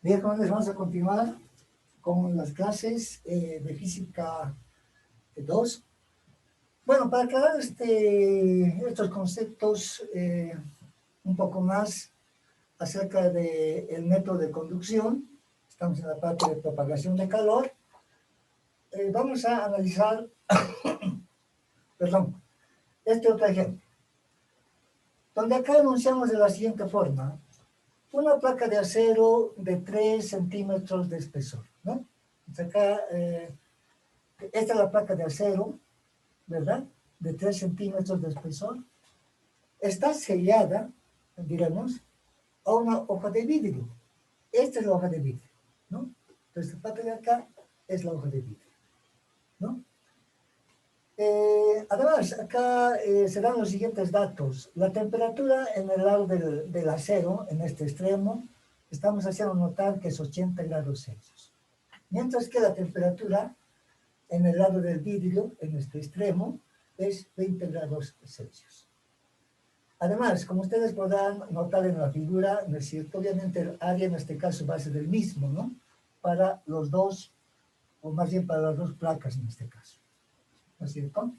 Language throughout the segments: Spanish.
Bien, jóvenes, vamos a continuar con las clases de física 2. Bueno, para aclarar estos conceptos un poco más acerca del método de conducción, estamos en la parte de propagación de calor, vamos a analizar, perdón, este otro ejemplo, donde acá enunciamos de la siguiente forma: una placa de acero de 3 centímetros de espesor, ¿no? Entonces acá, esta es la placa de acero, ¿verdad? De 3 centímetros de espesor. Está sellada, diremos, a una hoja de vidrio. Esta es la hoja de vidrio, ¿no? Entonces, esta parte de acá es la hoja de vidrio, ¿no? Además, acá se dan los siguientes datos. La temperatura en el lado del acero, en este extremo, estamos haciendo notar que es 80 grados Celsius. Mientras que la temperatura en el lado del vidrio, en este extremo, es 20 grados Celsius. Además, como ustedes podrán notar en la figura, ¿no es cierto? Obviamente el área en este caso va a ser el mismo, ¿no? Para los dos, o más bien para las dos placas en este caso, ¿no es cierto?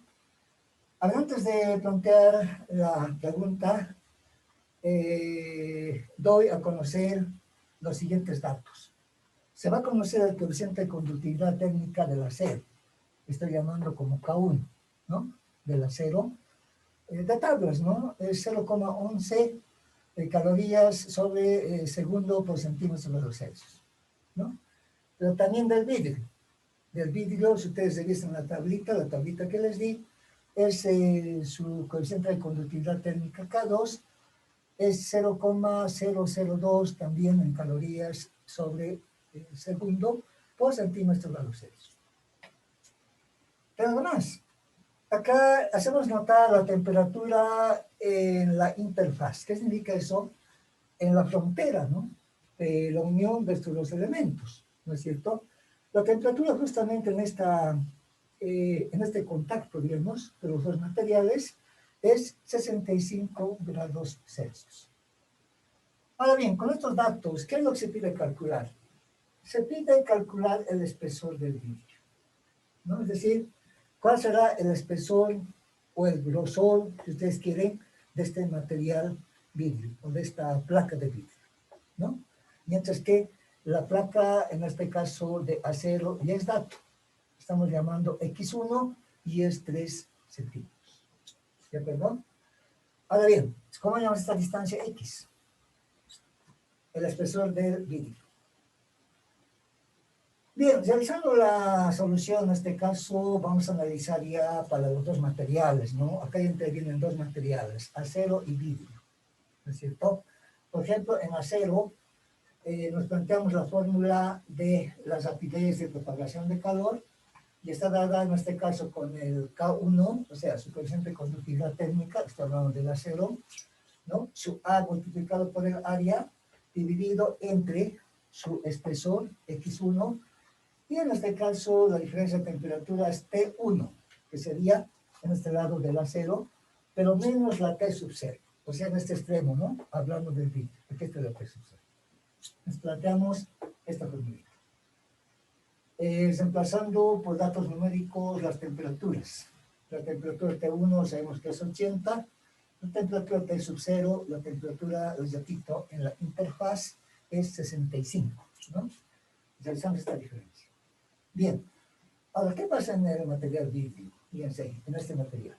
Ahora, antes de plantear la pregunta, doy a conocer los siguientes datos. Se va a conocer el coeficiente de conductividad térmica del acero, estoy llamando como K1, ¿no? Del acero, de tablas, ¿no? Es 0,11 calorías sobre segundo por centímetro de los Celsius, ¿no? Pero también del vidrio. Del vidrio, si ustedes revisen la tablita que les di, es su coeficiente de conductividad térmica K2, es 0,002 también en calorías sobre segundo por centímetro de los Celsius. Pero además, acá hacemos notar la temperatura en la interfaz. ¿Qué significa eso? En la frontera, ¿no? De la unión de estos dos elementos, ¿no es cierto? La temperatura justamente en este contacto, digamos, de los dos materiales es 65 grados Celsius. Ahora bien, con estos datos, ¿qué es lo que se pide calcular? Se pide calcular el espesor del vidrio, ¿no? Es decir, ¿cuál será el espesor o el grosor, si ustedes quieren, de este material vidrio o de esta placa de vidrio, ¿no? Mientras que la placa, en este caso de acero, ya es dato. Estamos llamando X1 y es 3 centímetros. ¿De acuerdo? Ahora bien, ¿cómo llamamos esta distancia X? El espesor del vidrio. Bien, realizando la solución, en este caso vamos a analizar ya para los dos materiales, ¿no? Acá intervienen dos materiales, acero y vidrio, ¿no es cierto? Por ejemplo, en acero nos planteamos la fórmula de la rapidez de propagación de calor y está dada en este caso con el K1, o sea, su coeficiente de conductividad térmica, estoy hablando del acero, ¿no? Su A multiplicado por el área dividido entre su espesor, X1, y en este caso la diferencia de temperatura es T1, que sería en este lado del acero, pero menos la T sub 0, o sea, en este extremo, ¿no? Hablando del vidrio, aquí está la T sub 0. Nos planteamos esta fórmula. Reemplazando por datos numéricos las temperaturas. La temperatura T1 sabemos que es 80, la temperatura T sub 0, la temperatura, les repito, en la interfaz es 65, ¿no? Realizamos esta diferencia. Bien, ahora, ¿qué pasa en el material vidrio? Fíjense, en este material,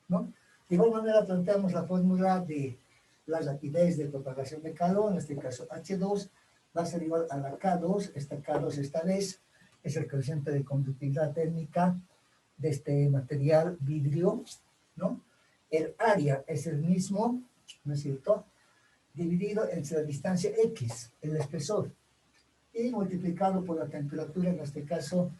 ¿no? De igual manera planteamos la fórmula de la rapidez de propagación de calor, en este caso H2, va a ser igual a la K2, esta K2 esta vez es el coeficiente de conductividad térmica de este material vidrio, ¿no? El área es el mismo, ¿no es cierto? Dividido entre la distancia X, el espesor, y multiplicado por la temperatura, en este caso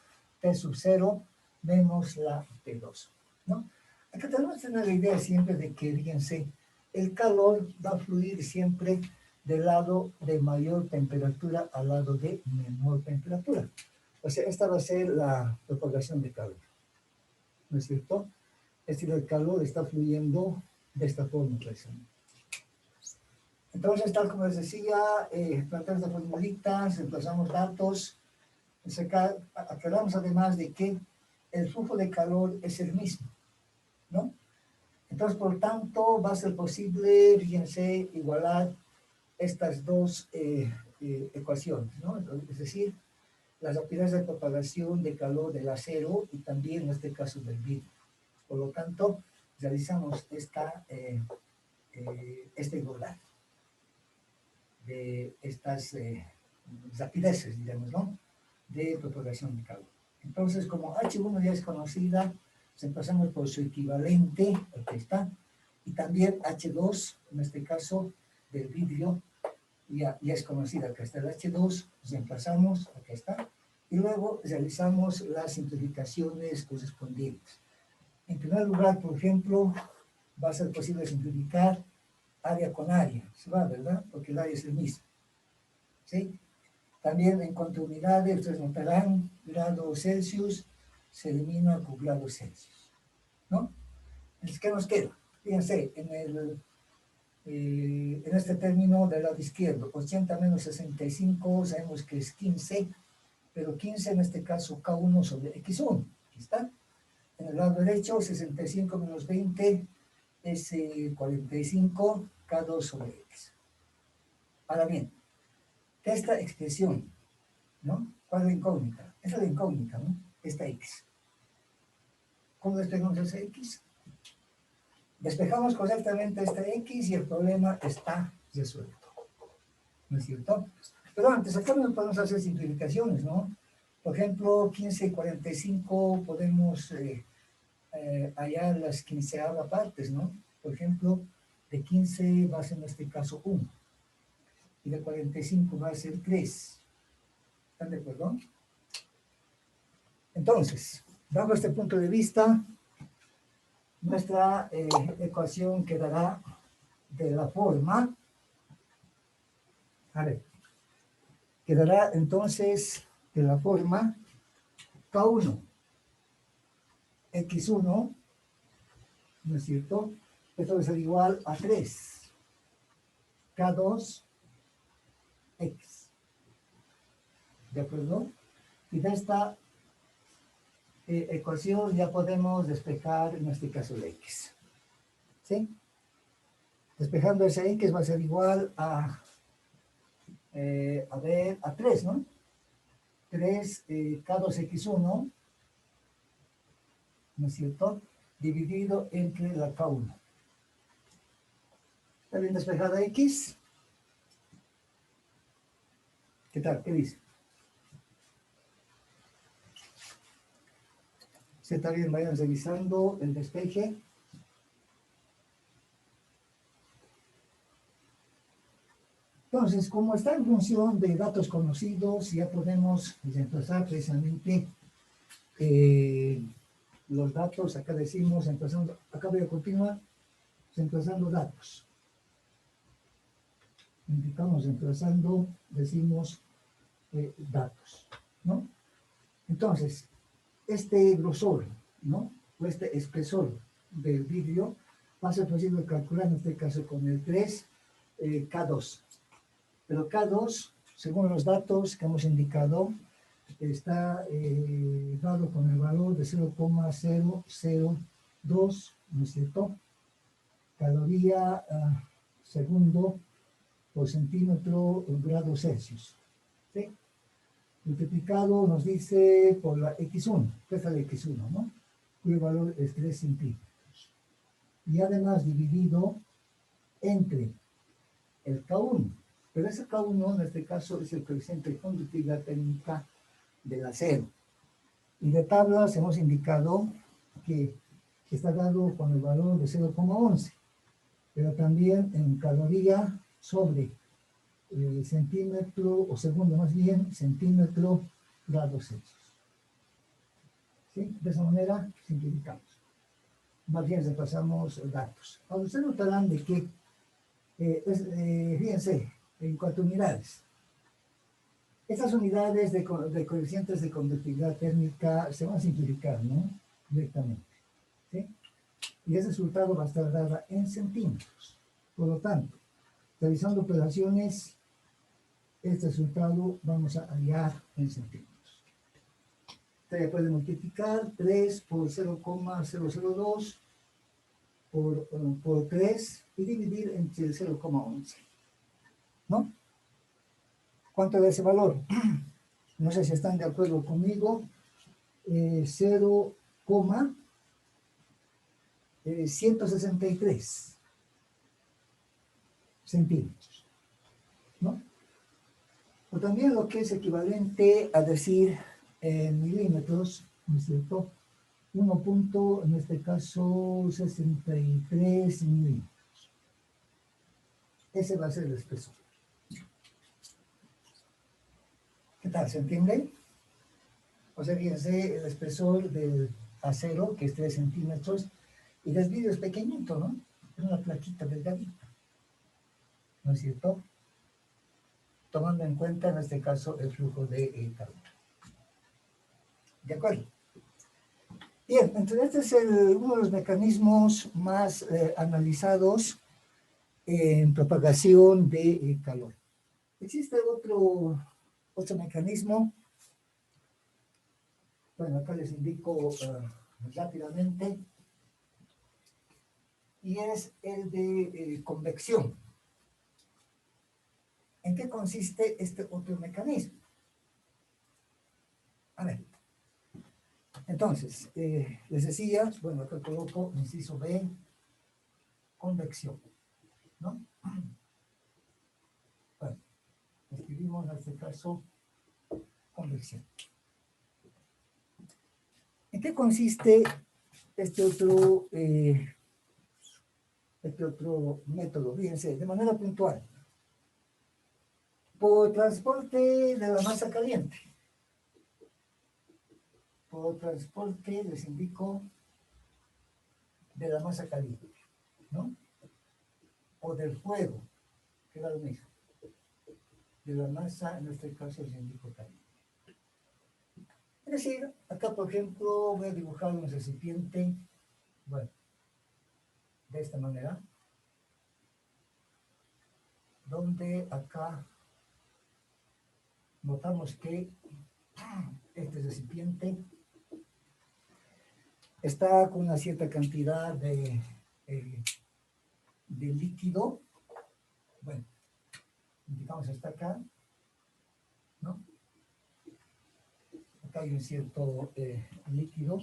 T sub 0 menos la T2, ¿no? Acá tenemos que tener la idea siempre de que, fíjense, el calor va a fluir siempre del lado de mayor temperatura al lado de menor temperatura. O sea, esta va a ser la propagación de calor, ¿no es cierto? Es decir, el calor está fluyendo de esta forma, precisamente. Entonces, tal como les decía, planteamos de formulitas, reemplazamos datos, aclaramos además de que el flujo de calor es el mismo, ¿no? Entonces, por tanto, va a ser posible, fíjense, igualar estas dos ecuaciones, ¿no? Es decir, las rapidez de propagación de calor del acero y también, en este caso, del vidrio. Por lo tanto, realizamos esta igualdad de estas rapideces, digamos, ¿no? De propagación de calor. Entonces, como H1 ya es conocida, empezamos por su equivalente, aquí está, y también H2, en este caso, del vidrio, ya es conocida, acá está el H2, reemplazamos, acá está, y luego realizamos las simplificaciones correspondientes. En primer lugar, por ejemplo, va a ser posible simplificar área con área, se va, ¿verdad? Porque el área es el mismo, ¿sí? También en cuanto a unidades, ustedes notarán, grados Celsius se elimina por grados Celsius, ¿no? Entonces, ¿qué nos queda? Fíjense, en este término del lado izquierdo, 80 menos 65, sabemos que es 15, pero 15 en este caso K1 sobre X1, aquí está. En el lado derecho, 65 menos 20 es 45 K2 sobre X. Ahora bien, esta expresión, ¿no? ¿Cuál es la incógnita? Esa es la incógnita, ¿no? Esta X. ¿Cómo despejamos esa X? Despejamos correctamente esta X y el problema está resuelto. ¿No es cierto? Pero antes, acá no podemos hacer simplificaciones, ¿no? Por ejemplo, 15 y 45 podemos hallar las 15 partes, ¿no? Por ejemplo, de 15 va a ser en este caso 1 y de 45 va a ser 3. ¿Están de acuerdo? Entonces, bajo este punto de vista, nuestra ecuación quedará de la forma, a ver, quedará entonces de la forma K1, X1, ¿no es cierto? Esto va a ser igual a 3, K2, X. ¿De acuerdo? Y de esta ecuación ya podemos despejar, en este caso, la X. ¿Sí? Despejando esa X va a ser igual a 3, ¿no? 3 K2X1, ¿no es cierto? Dividido entre la K1. ¿Está bien despejada X? ¿Qué tal? ¿Qué dice? ¿Sí está bien? Vayan revisando el despeje. Entonces, como está en función de datos conocidos, ya podemos reemplazar precisamente los datos. Acá decimos, acá voy a continuar reemplazando datos. Indicamos reemplazando, decimos datos, ¿no? Entonces, este grosor, ¿no? O este espesor del vidrio va a ser posible calcular en este caso con el 3 K2. Pero K2, según los datos que hemos indicado, está dado con el valor de 0,002, ¿no es cierto? Caloría segundo por centímetro grado Celsius. ¿Sí? Multiplicado nos dice por la X1, que es la X1, ¿no? Cuyo valor es 3 centímetros. Y además dividido entre el K1. Pero ese K1 en este caso es el coeficiente de conductividad térmica del acero. Y de tablas hemos indicado que está dado con el valor de 0,11, pero también en caloría sobre centímetro, o segundo más bien, centímetro grados Celsius. ¿Sí? De esa manera simplificamos. Más bien repasamos datos. Ahora ustedes notarán de que, fíjense, en cuanto a unidades, estas unidades de coeficientes de conductividad térmica se van a simplificar, ¿no? Directamente. ¿Sí? Y el resultado va a estar dada en centímetros. Por lo tanto, Realizando operaciones, este resultado vamos a hallar en centímetros. Usted puede multiplicar 3 por 0,002 por 3 y dividir entre el 0,11. ¿No? ¿Cuánto da ese valor? No sé si están de acuerdo conmigo. 0,163 centímetros, ¿no? O también lo que es equivalente a decir en milímetros, ¿no es cierto? 1 punto, en este caso, 63 milímetros. Ese va a ser el espesor. ¿Qué tal? ¿Se entiende? O sea, fíjense, el espesor del acero, que es 3 centímetros, y el vidrio es pequeñito, ¿no? Es una plaquita delgadita, ¿no es cierto? Tomando en cuenta, en este caso, el flujo de calor. ¿De acuerdo? Bien, entonces este es uno de los mecanismos más analizados en propagación de calor. Existe otro mecanismo. Bueno, acá les indico rápidamente. Y es el de convección. ¿En qué consiste este otro mecanismo? A ver. Entonces, les decía, bueno, acá coloco inciso B, convección, ¿no? Bueno, escribimos en este caso convección. ¿En qué consiste este otro método? Fíjense, de manera puntual. Por transporte de la masa caliente. Por transporte, les indico, de la masa caliente, ¿no? O del fuego, que era lo mismo. De la masa, en este caso, les indico caliente. Es decir, acá, por ejemplo, voy a dibujar un recipiente, bueno, de esta manera, donde acá notamos que este recipiente está con una cierta cantidad de líquido. Bueno, indicamos hasta acá, ¿no? Acá hay un cierto líquido,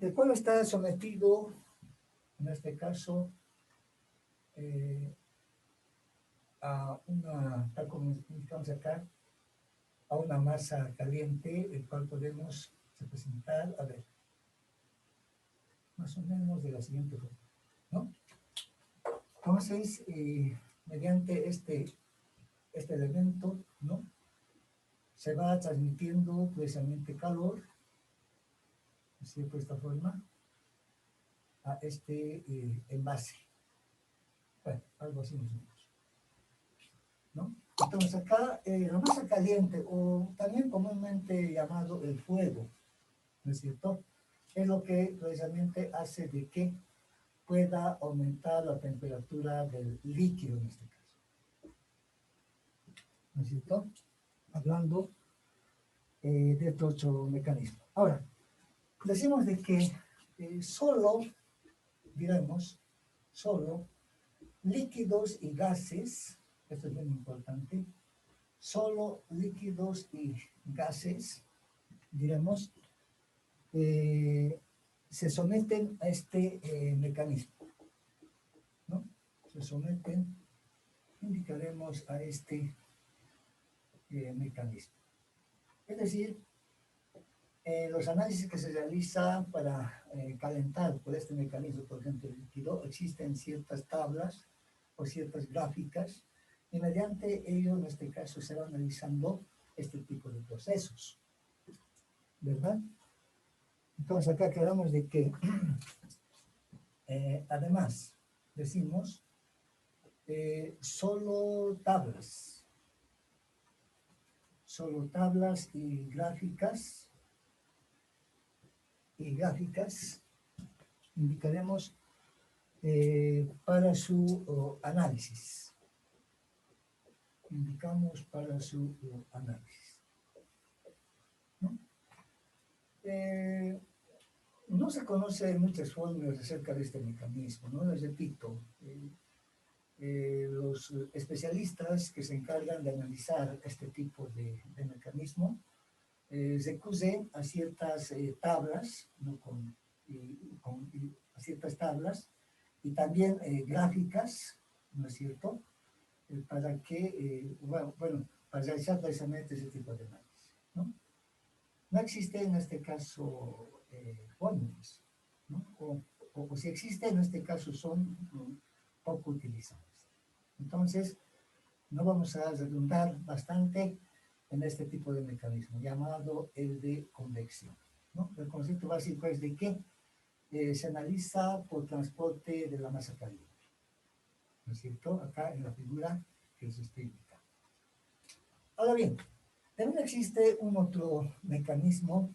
el cual está sometido, en este caso, a una, tal como indicamos acá, a una masa caliente, el cual podemos representar, a ver, más o menos de la siguiente forma, ¿no? Entonces, mediante este elemento, ¿no? Se va transmitiendo precisamente calor, así de esta forma, a este envase. Bueno, algo así más o menos, ¿no? Entonces acá, la masa caliente, o también comúnmente llamado el fuego, ¿no es cierto? Es lo que precisamente hace de que pueda aumentar la temperatura del líquido en este caso. ¿No es cierto? Hablando de este otro mecanismo. Ahora, decimos de que solo, diremos, solo líquidos y gases, esto es bien importante, solo líquidos y gases, diremos, se someten a este mecanismo, ¿no? Se someten, indicaremos a este mecanismo. Es decir, los análisis que se realizan para calentar por este mecanismo, por ejemplo, el líquido, existen ciertas tablas o ciertas gráficas y mediante ello, en este caso, se va analizando este tipo de procesos, ¿verdad? Entonces acá quedamos de que, además, decimos, solo tablas y gráficas indicaremos para su análisis, indicamos para su análisis, ¿no? No se conocen muchas fórmulas acerca de este mecanismo, ¿no? Les repito, los especialistas que se encargan de analizar este tipo de mecanismo recurren a ciertas tablas, ¿no? A ciertas tablas y también gráficas, ¿no es cierto? Para que, bueno, para realizar precisamente ese tipo de análisis, ¿no? No existe en este caso fórmulas, ¿no? O si existe, en este caso son poco utilizadas. Entonces, no vamos a redundar bastante en este tipo de mecanismo llamado el de convección, ¿no? El concepto básico es de que se analiza por transporte de la masa caliente, ¿no es cierto? Acá en la figura que les estoy indicando. Ahora bien, también existe un otro mecanismo,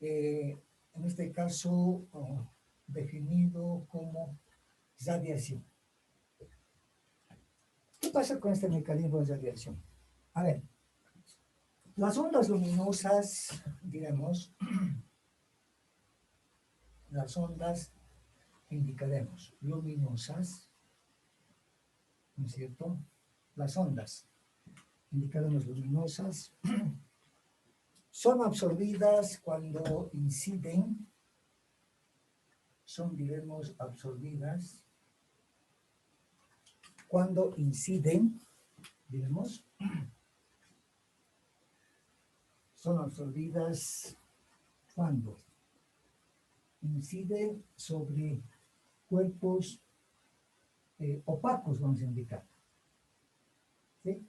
en este caso definido como radiación. ¿Qué pasa con este mecanismo de radiación? A ver, las ondas luminosas, diremos, las ondas indicaremos luminosas, ¿no es cierto? Las ondas indicaremos luminosas son absorbidas cuando inciden, son, diremos, absorbidas cuando inciden, diremos, son absorbidas cuando inciden sobre cuerpos opacos, vamos a indicar. ¿Sí?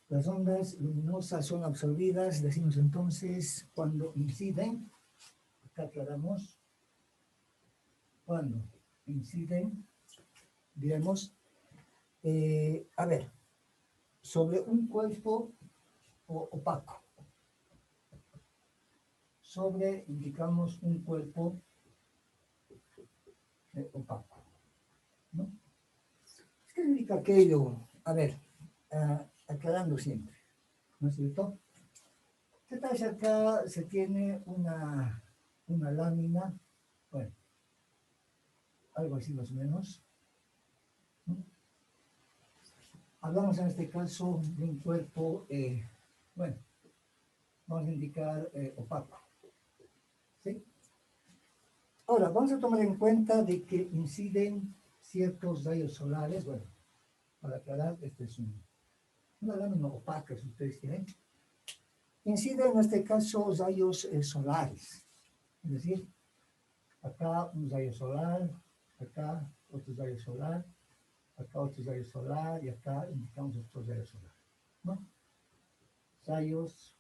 Las ondas luminosas son absorbidas, decimos entonces, cuando inciden, acá aclaramos, cuando inciden, diremos, a ver, sobre un cuerpo opaco, sobre, indicamos, un cuerpo opaco, ¿no? ¿Qué significa aquello? A ver, aclarando siempre, ¿no es cierto? ¿Qué tal si acá se tiene una lámina? Bueno, algo así más o menos, ¿no? Hablamos en este caso de un cuerpo, bueno, vamos a indicar opaco, ¿sí? Ahora, vamos a tomar en cuenta de que inciden ciertos rayos solares, bueno, para aclarar, esta es una lámina opaca, si ustedes quieren. Inciden en este caso rayos solares, es decir, acá un rayo solar, acá otro rayo solar, acá otro rayo solar y acá indicamos otro rayo solar, ¿no? Rayos,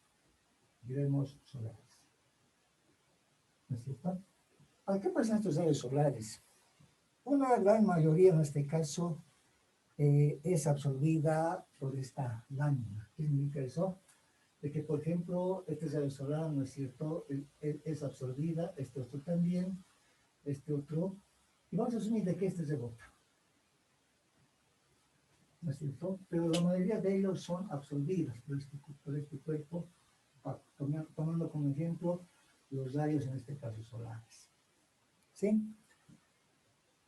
diremos, solares, ¿no es cierto? ¿A qué pasan estos rayos solares? Una gran mayoría en este caso es absorbida por esta lámina. ¿Qué significa eso? De que, por ejemplo, este rayo solar, ¿no es cierto?, es absorbida, este otro también, este otro, y vamos a asumir de que este rebota, ¿no es cierto? Pero la mayoría de ellos son absorbidos por este cuerpo, tomando como ejemplo los rayos, en este caso solares. ¿Sí?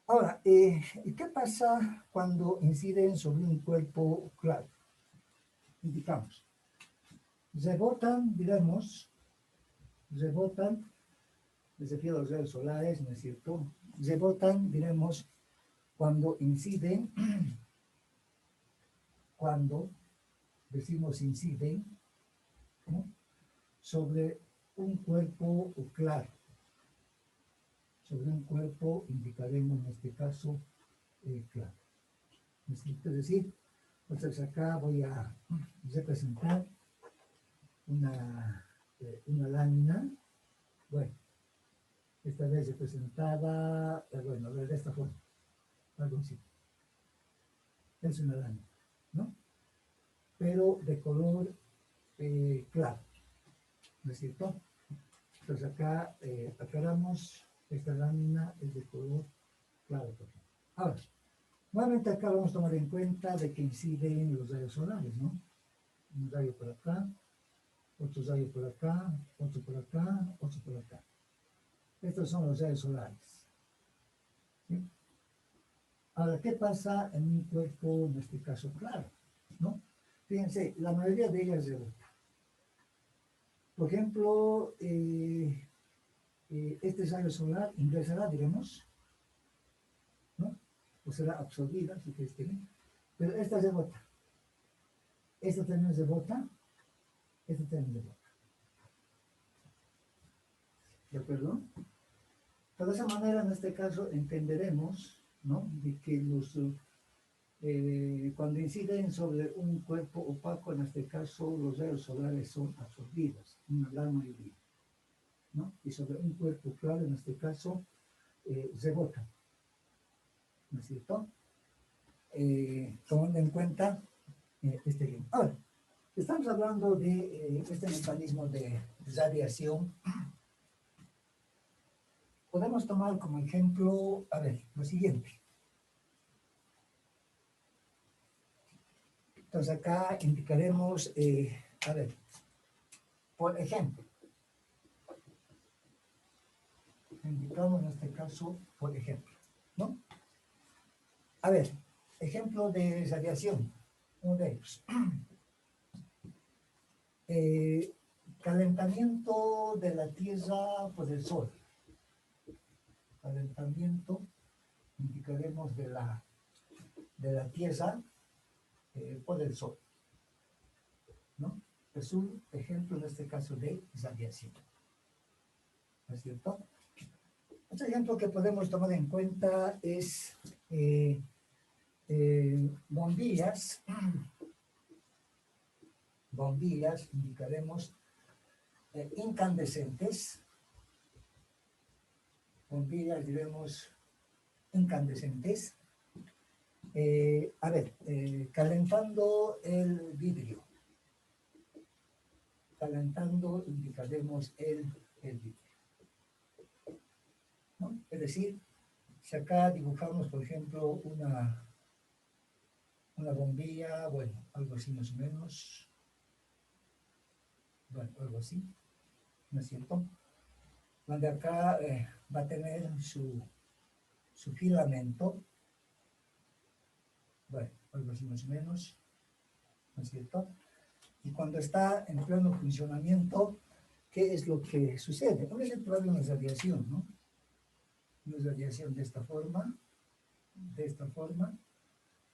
Ahora, ¿y qué pasa cuando inciden sobre un cuerpo claro? Indicamos, rebotan, diremos, rebotan, me refiero a los rayos solares, ¿no es cierto? Rebotan, diremos, cuando inciden, cuando decimos inciden, ¿no?, sobre un cuerpo claro. Sobre un cuerpo indicaremos en este caso claro. Es decir, entonces acá voy a representar una lámina, bueno, esta vez representada, bueno, de esta forma, algo así. Es una lámina, ¿no? Pero de color claro, ¿no es cierto? Entonces acá aclaramos, esta lámina es de color claro. Ahora, Nuevamente acá vamos a tomar en cuenta de que inciden los rayos solares, ¿no? Un rayo por acá, otro rayo por acá, otro por acá, otro por acá. Estos son los rayos solares. ¿Sí? Ahora, ¿qué pasa en un cuerpo, en este caso, claro? ¿No? Fíjense, la mayoría de ellas rebota. Por ejemplo, este rayo solar ingresará, digamos, ¿no? O será absorbida, si ustedes quieren, pero esta rebota. Esta también rebota, esta también rebota. ¿De acuerdo? De esa manera, en este caso, entenderemos, ¿no?, de que cuando inciden sobre un cuerpo opaco, en este caso, los rayos solares son absorbidos, una gran mayoría, ¿no? Y sobre un cuerpo claro, en este caso, rebota, ¿no es cierto? Tomando en cuenta este ejemplo. Ahora, estamos hablando de este mecanismo de radiación. Podemos tomar como ejemplo, a ver, lo siguiente. Entonces acá indicaremos, a ver, por ejemplo, indicamos en este caso, por ejemplo, ¿no? A ver, ejemplo de radiación, uno de ellos. Calentamiento de la Tierra por el Sol. Calentamiento, indicaremos de la Tierra por el Sol, ¿no? Es un ejemplo en este caso de radiación, ¿no es cierto? Otro ejemplo que podemos tomar en cuenta es bombillas, indicaremos incandescentes, bombillas diremos incandescentes. A ver, calentando el vidrio, calentando indicaremos el vidrio, ¿no? Es decir, si acá dibujamos, por ejemplo, una bombilla, bueno, algo así más o menos, bueno, algo así, ¿no es cierto? Donde acá va a tener su filamento, bueno, algo así más o menos, ¿no es cierto? Y cuando está en pleno funcionamiento, ¿qué es lo que sucede? A veces puede haber una radiación, ¿no? Una radiación de esta forma,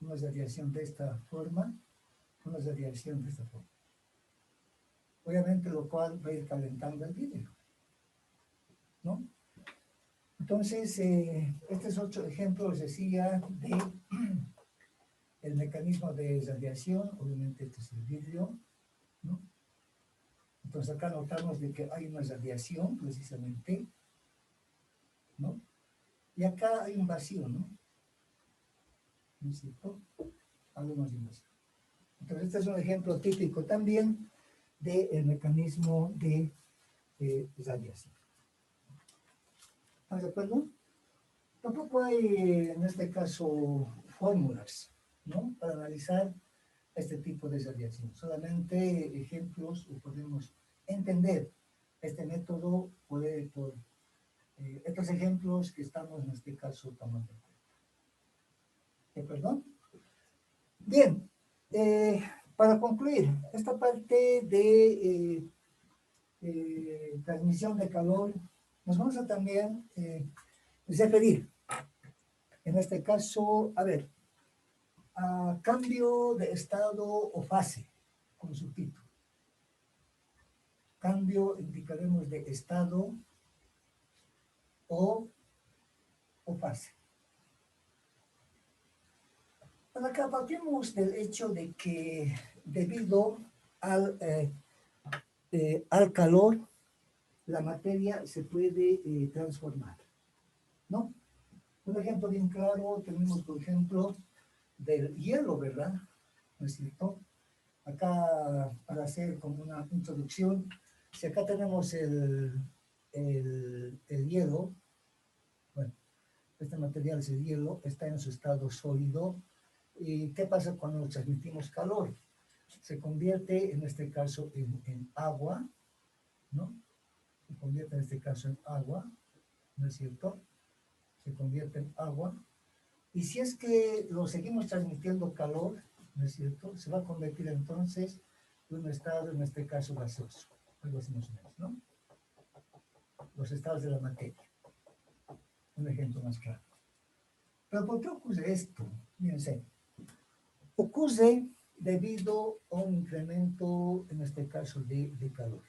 una radiación de esta forma, una radiación de esta forma. Obviamente lo cual va a ir calentando el vidrio, ¿no? Entonces, este es otro ejemplo, les decía, de el mecanismo de radiación. Obviamente este es el vidrio, ¿no? Entonces acá notamos de que hay una radiación, precisamente, ¿no? Y acá hay un vacío, ¿no? ¿No es cierto? Algo más de vacío. Entonces este es un ejemplo típico también del mecanismo de radiación. ¿Estás de acuerdo? Tampoco hay, en este caso, fórmulas, ¿no?, para analizar este tipo de radiación. Solamente ejemplos, o podemos entender este método por estos ejemplos que estamos en este caso tomando en cuenta. ¿De acuerdo? Bien, para concluir esta parte de transmisión de calor, nos vamos a también referir, en este caso, a ver, a cambio de estado o fase, con su título. Cambio, indicaremos de estado o fase. Pues acá partimos del hecho de que debido al calor, la materia se puede transformar, ¿no? Un ejemplo bien claro tenemos, por ejemplo, del hielo, ¿verdad? ¿No es cierto? Acá, para hacer como una introducción, si acá tenemos el hielo, bueno, este material es el hielo, está en su estado sólido. ¿Y qué pasa cuando transmitimos calor? Se convierte en este caso en agua, ¿no? Se convierte en este caso en agua, ¿no es cierto? Se convierte en agua. Y si es que lo seguimos transmitiendo calor, ¿no es cierto? Se va a convertir entonces en un estado, en este caso gaseoso, algo así más o menos, ¿no? Los estados de la materia. Un ejemplo más claro. Pero ¿por qué ocurre esto? Fíjense. Ocurre debido a un incremento, en este caso, de calor,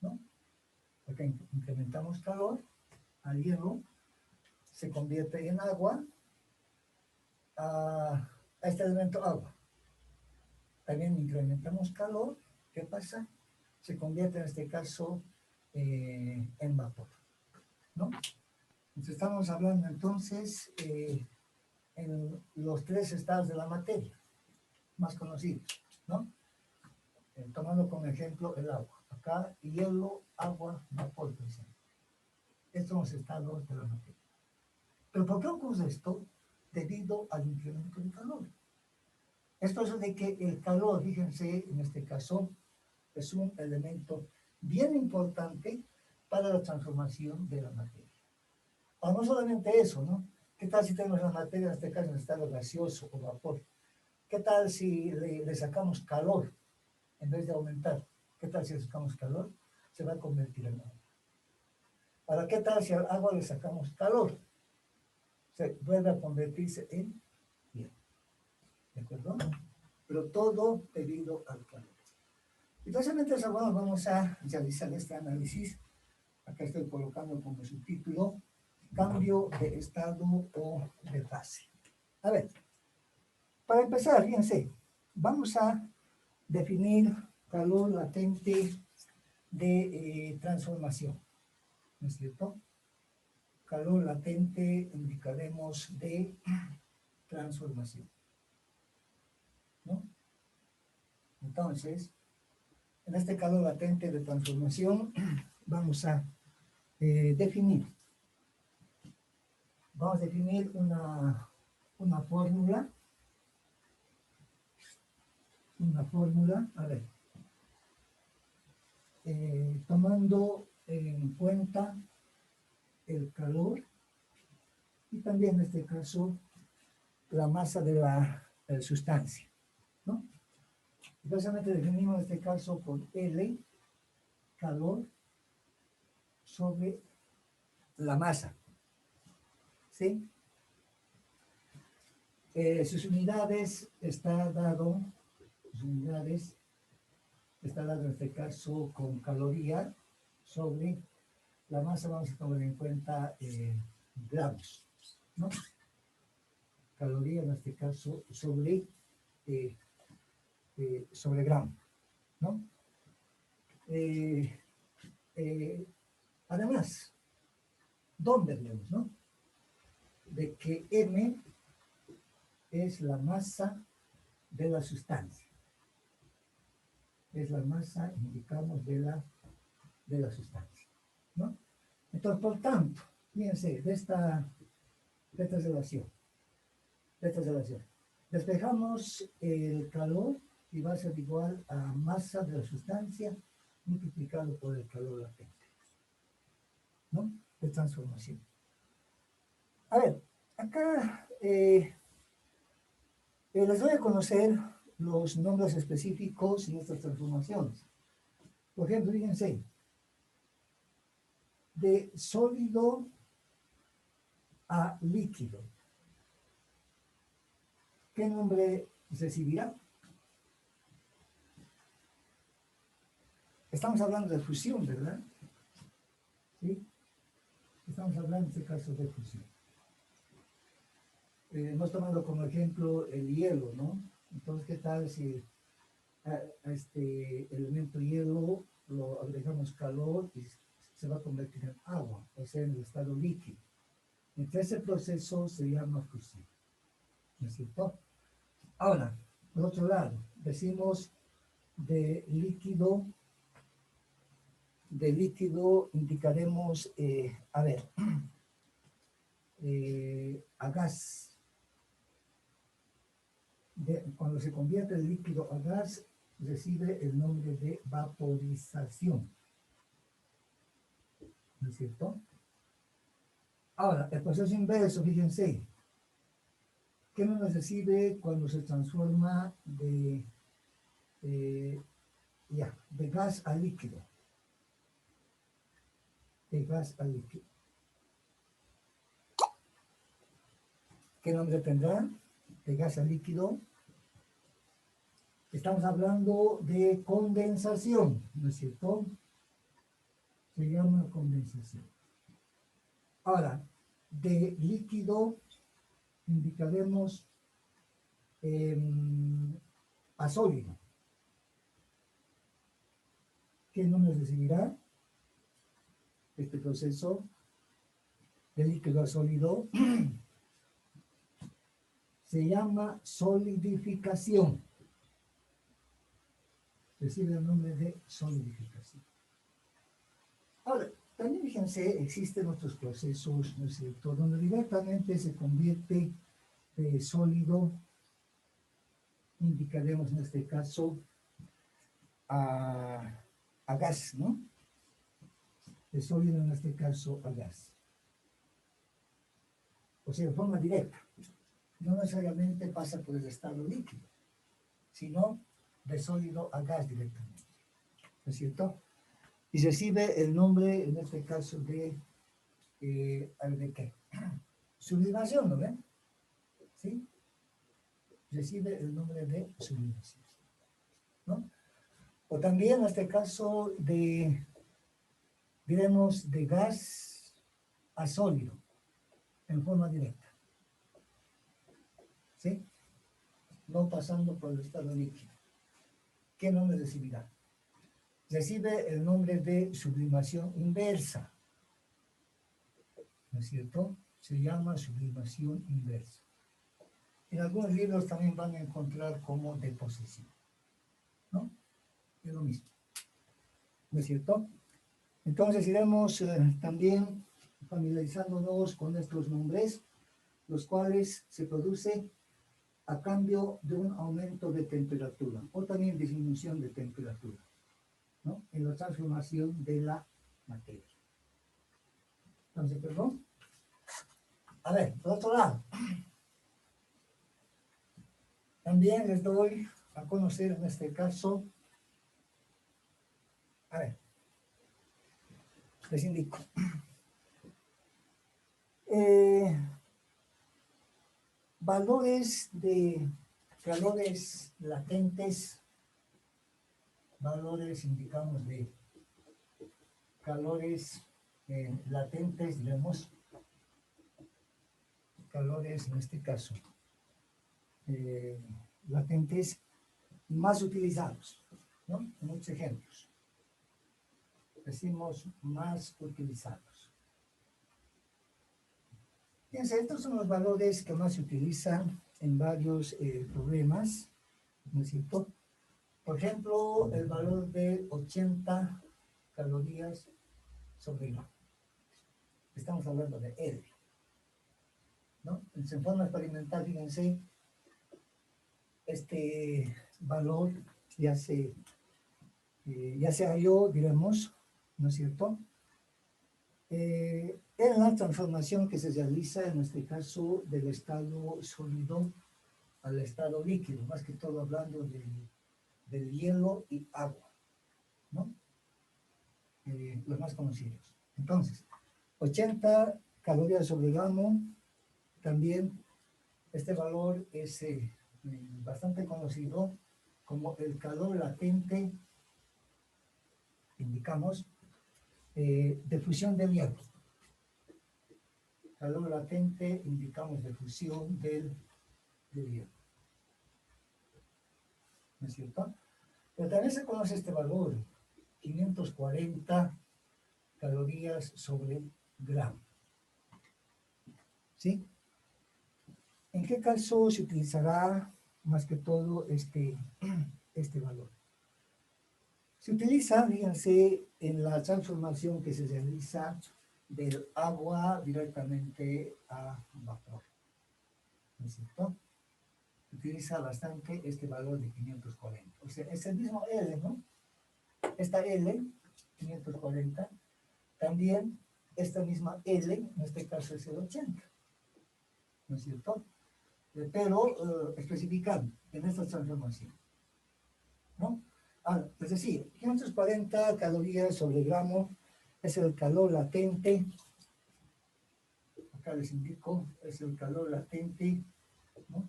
¿no? Porque incrementamos calor, al hielo se convierte en agua, a este elemento agua. También incrementamos calor, ¿qué pasa? Se convierte en este caso en vapor, ¿no? Entonces estamos hablando entonces en los tres estados de la materia más conocidos, ¿no? Tomando como ejemplo el agua. Acá hielo, agua, vapor, por ejemplo. Estos son los estados de la materia. ¿Pero por qué ocurre esto? Debido al incremento de calor. Es por eso de que el calor, fíjense, en este caso, es un elemento bien importante para la transformación de la materia. O no solamente eso, ¿no? ¿Qué tal si tenemos la materia, en este caso, en estado gaseoso o vapor? ¿Qué tal si le sacamos calor en vez de aumentar? ¿Qué tal si le sacamos calor? Se va a convertir en agua. Ahora, ¿qué tal si al agua le sacamos calor? Se vuelve a convertirse en hielo. ¿De acuerdo? Pero todo debido al calor. Entonces, mientras ahora vamos a realizar este análisis. Acá estoy colocando como subtítulo, cambio de estado o de fase. A ver, para empezar, fíjense, vamos a definir calor latente de transformación, ¿no es cierto? Calor latente indicaremos de transformación, ¿no? Entonces, en este calor latente de transformación, vamos a definir una fórmula, a ver, tomando en cuenta el calor y también en este caso la masa de la sustancia, ¿no? Y básicamente definimos en este caso con L, calor, sobre la masa, ¿sí? Sus unidades está dado en este caso con caloría sobre la masa, vamos a tomar en cuenta gramos, ¿no? Caloría en este caso sobre gramo, ¿no? Además, ¿dónde vemos, no? De que M es la masa de la sustancia. Es la masa, indicamos, de la sustancia, ¿no? Entonces, por tanto, fíjense, de esta relación, despejamos el calor y va a ser igual a masa de la sustancia multiplicado por el calor latente, ¿no? De transformación. A ver, acá les voy a conocer los nombres específicos de estas transformaciones. Por ejemplo, fíjense, de sólido a líquido. ¿Qué nombre recibirá? Estamos hablando de fusión, ¿verdad? ¿Sí? Estamos hablando en este caso de fusión. Hemos tomado como ejemplo el hielo, ¿no? Entonces, ¿qué tal si a este elemento hielo lo agregamos calor y se va a convertir en agua, o sea, en el estado líquido? Entonces, ese proceso se llama fusión, ¿no es cierto? Ahora, por otro lado, decimos de líquido indicaremos, a ver, a gas. Cuando se convierte el líquido a gas, recibe el nombre de vaporización. ¿No es cierto? Ahora, el proceso inverso, fíjense, ¿qué no nos recibe cuando se transforma de gas a líquido? De gas a líquido. ¿Qué nombre tendrá? De gas a líquido. Estamos hablando de condensación, ¿no es cierto? Se llama condensación. Ahora, de líquido indicaremos a sólido. ¿Qué nombre recibirá este proceso de líquido a sólido? Se llama solidificación. Recibe el nombre de solidificación. Ahora, también fíjense, existen otros procesos, ¿no es cierto?, donde directamente se convierte de sólido, indicaremos en este caso a gas, ¿no? De sólido en este caso a gas. O sea, de forma directa. No necesariamente pasa por el estado líquido, sino de sólido a gas directamente. ¿No es cierto? Y recibe el nombre, en este caso, ¿de qué? Sublimación, ¿no ven? ¿Sí? Recibe el nombre de sublimación, ¿no? O también, en este caso, diremos, de gas a sólido, en forma directa. ¿Sí? No pasando por el estado líquido. ¿Qué nombre recibirá? Recibe el nombre de sublimación inversa. ¿No es cierto? Se llama sublimación inversa. En algunos libros también van a encontrar como deposición, ¿no? Es lo mismo. ¿No es cierto? Entonces iremos también familiarizándonos con estos nombres, los cuales se produce a cambio de un aumento de temperatura o también disminución de temperatura, ¿no? En la transformación de la materia. Entonces, perdón. A ver, por otro lado, también les doy a conocer en este caso, a ver, les indico. Valores de calores latentes, valores, indicamos, de calores latentes, diremos, calores en este caso, latentes más utilizados, ¿no? Muchos ejemplos. Decimos más utilizados. Fíjense, estos son los valores que más se utilizan en varios problemas, ¿no es cierto? Por ejemplo, el valor de 80 calorías sobre gramo. Estamos hablando de R, ¿no? En forma experimental, fíjense, este valor ya se halló, diremos, ¿no es cierto? En la transformación que se realiza, en este caso, del estado sólido al estado líquido, más que todo hablando del hielo y agua, ¿no? Los más conocidos. Entonces, 80 calorías sobre gramo, también este valor es bastante conocido como el calor latente, indicamos, de fusión del hielo. Calor latente, indicamos, de fusión del hielo. ¿No es cierto? Pero también se conoce este valor, 540 calorías sobre gramo. ¿Sí? ¿En qué caso se utilizará más que todo este valor? Se utiliza, fíjense, en la transformación que se realiza del agua directamente a vapor, ¿no es cierto? Utiliza bastante este valor de 540. O sea, es el mismo L, ¿no? Esta L, 540, también esta misma L, en este caso es el 80, ¿no es cierto? Pero especificando en esta transformación, ¿no? Es decir, 540 calorías sobre gramo es el calor latente, acá les indico, es el calor latente, ¿no?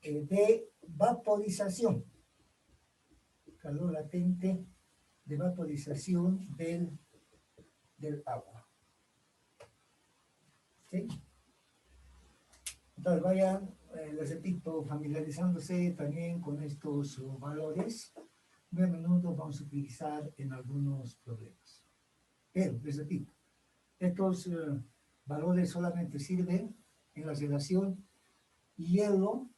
De vaporización, calor latente de vaporización del agua. ¿Sí? Entonces vayan, les repito, familiarizándose también con estos valores. Muy a menudo vamos a utilizar en algunos problemas. Pero, les repito, estos valores solamente sirven en la relación hielo,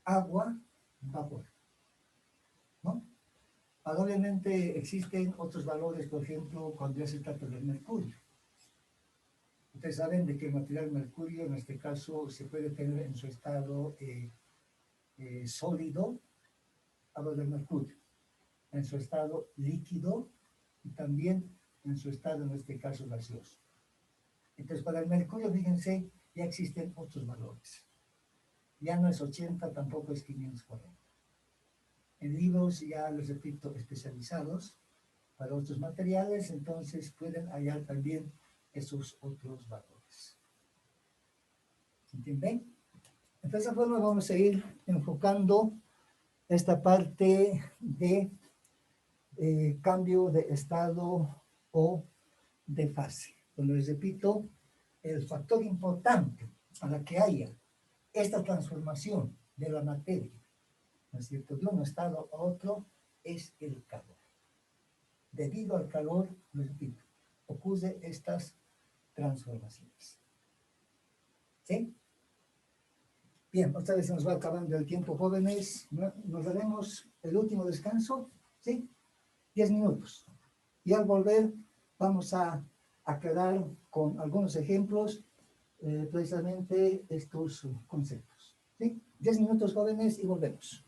agua, vapor, ¿no? Probablemente existen otros valores, por ejemplo, cuando ya se trata del mercurio. Ustedes saben de que el material mercurio, en este caso, se puede tener en su estado sólido, hablo del mercurio, en su estado líquido y también en su estado, en este caso, gaseoso. Entonces, para el mercurio, fíjense, ya existen otros valores. Ya no es 80, tampoco es 540. En libros, ya les repito, especializados para otros materiales, entonces pueden hallar también esos otros valores. ¿Entienden? Entonces, de esa forma vamos a ir enfocando esta parte de cambio de estado o de fase. Como les repito, el factor importante para que haya esta transformación de la materia, ¿no es cierto?, de un estado a otro, es el calor. Debido al calor, les repito, ocurren estas transformaciones. ¿Sí? Bien, otra vez se nos va acabando el tiempo, jóvenes. Nos daremos el último descanso, ¿sí? 10 minutos. Y al volver vamos a aclarar con algunos ejemplos precisamente estos conceptos. ¿Sí? 10 minutos, jóvenes, y volvemos.